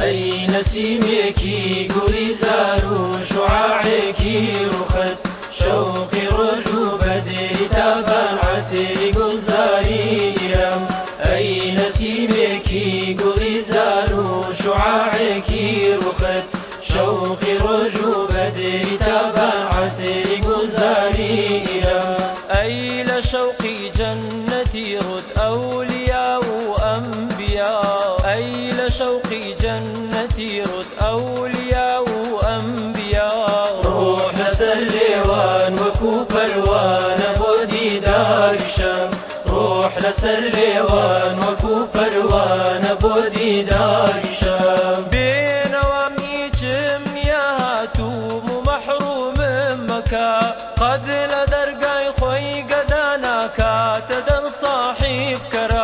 أي نسيمێکی گوڵیزار و شوعاعێکی ڕوخت شەوقی ڕۆژ و بەدێری تابان عەتێری گوڵزاری ئیرەم ئەی نەسیمێکی گوڵیزار و شوعاعێکی ڕوخت شەوقی ڕۆژ و بەدێری تابان عەتێری گوڵزاری ئیرەم ئەی لە شەوقی جەننەتی ڕوت ئەولیا و ئەمبیا ئەی لە شەوقی جەننەتی ڕوت ئەولیا و ئەمبیا ڕۆح لەسەر لێوان وەکو پەروانە بۆ دیداری شەم ڕۆح لەسەر لێوان وەکو پەروانە بۆ دیداری شەم بێنەوەم هیچم نییە هاتووم و مەحرومم مەکە قەد لە دەرگای خۆی گەدا ناکاتە دڵ ساحیب کەرە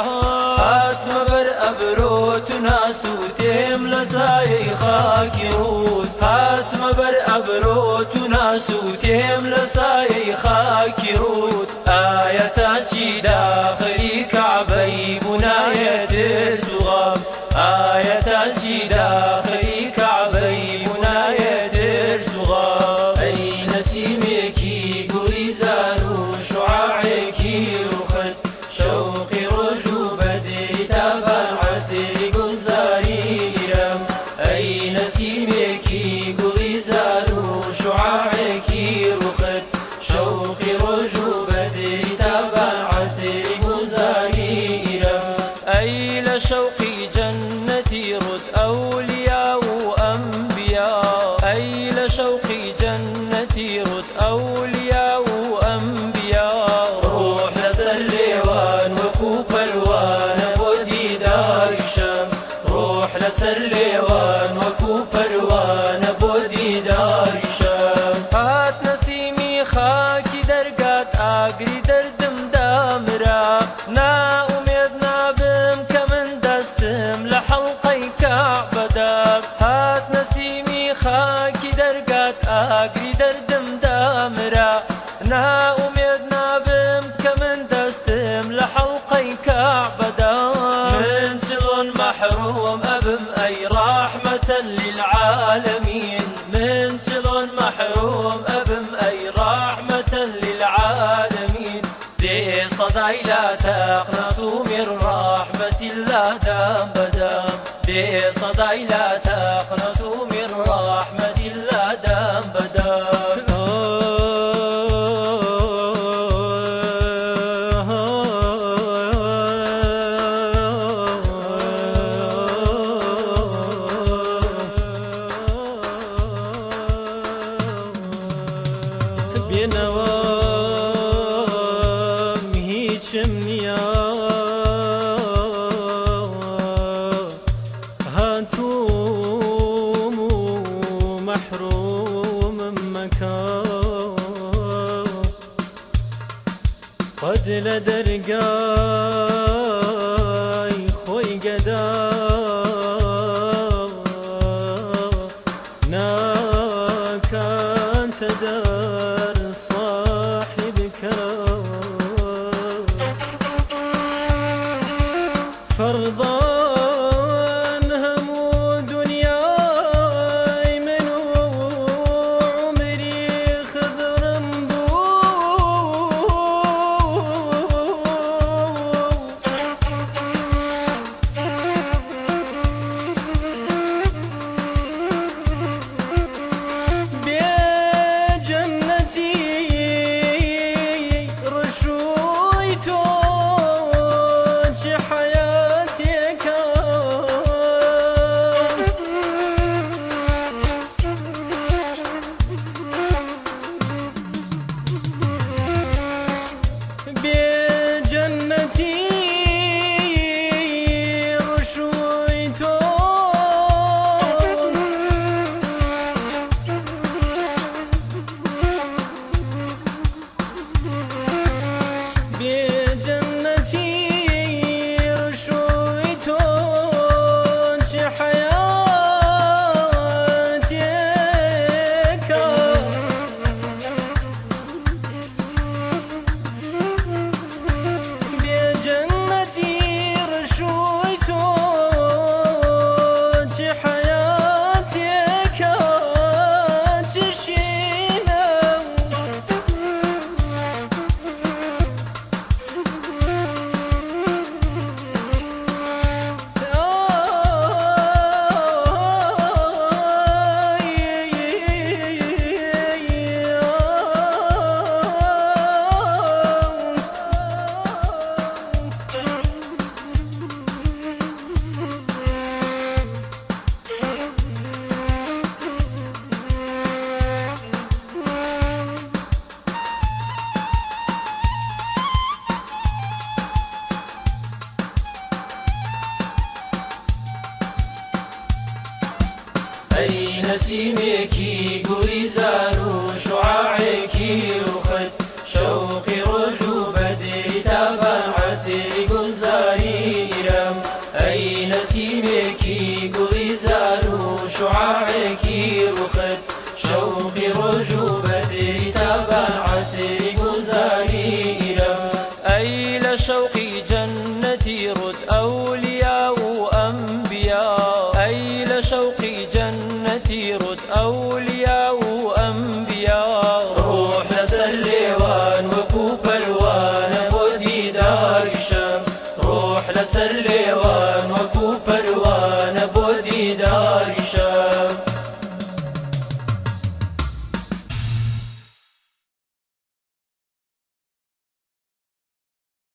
هاتمە بەر ئەبرۆت و ناسووتێم لە سایەی خاکی ڕوود هاتمە بەر ئەبرۆت و ناسووتێم لە سایەی خاکی ڕوود ئایا تا چی داخەری کەعبەی بوونایەتێ سوغام ئایا تا چی داخەری کەعبەی بوونایەتێ سوغام ئەی نەسیمێکی گوڵیزار و شوعاعێکی ڕوخت شەوقی ڕۆژ و بەدێری تابان عەتێری گوڵزاری ئیرەم ئەی نەسیمێکی گوڵیزار و شوعاعێکی ڕوخت شەوقی ڕۆژ و بەدێری تابان عەتێری گوڵزاری ئیرەم ئەی لە شەوقی جەننەتی ڕوت ئەولیا و ئەمبیا ئەی لە شەوقی جەننەتی ڕوت ئەولیا و ئەمبیا ڕۆح لەسەر لێوان وەکو پەروانە بۆ دیداری شەم ڕۆح لەسەر لێوان وەکو پەروانە بۆ دیداری شەم هات نەسیمی خاکی دەرگات ئاگری دەردم دامرا ناومێد نابم کە من دەستم لە حەڵقەی کەعبەدا هات نەسیمی خاکی دەرگات ئاگری دەردم دامرا ناومێد نابم کە من دەستم لە حەڵقەی کەعبەدا من چۆن مەحروم ئەبم ئەی ڕەحمەتەن للعالەمین من چۆن مەحروم ئەبم ئەی ڕەحمەتەن للعالەمین دێ سەدای لا تەقنەتوا من رحمة الله دام بدام دێ سەدای لا تەقنەتوا من رحمة الله دام بدام بێنەوەم هیچم نییە هاتووم و مەحرومم مەکە قەد لە دەرگای خۆی گەدا ناکاتە دەر صاحب کەرە فەرضان هەموو دونیای من و عومری خضرم بوو بێ جەننەتی ڕشووی تۆ چ حەیاتێکە نسیمێکی گوڵیزار و شوعاعێکی ڕوخت شەوقی ڕۆژ و بەدەی تابەعەتی گوڵزاری ئیرەم ئەی نسیمێکی گوڵیزار و شوعاعێکی ڕوخت شەوقی ڕۆژ و بەدەی تابەعەتی گوڵزاری ئیرەم ئەی لە شەوقی جەننەتی ڕوت ئەولیا و ئەمبیا ئەی لە شەوقی جەننەتی ڕوت ئەولیا و ئەمبیا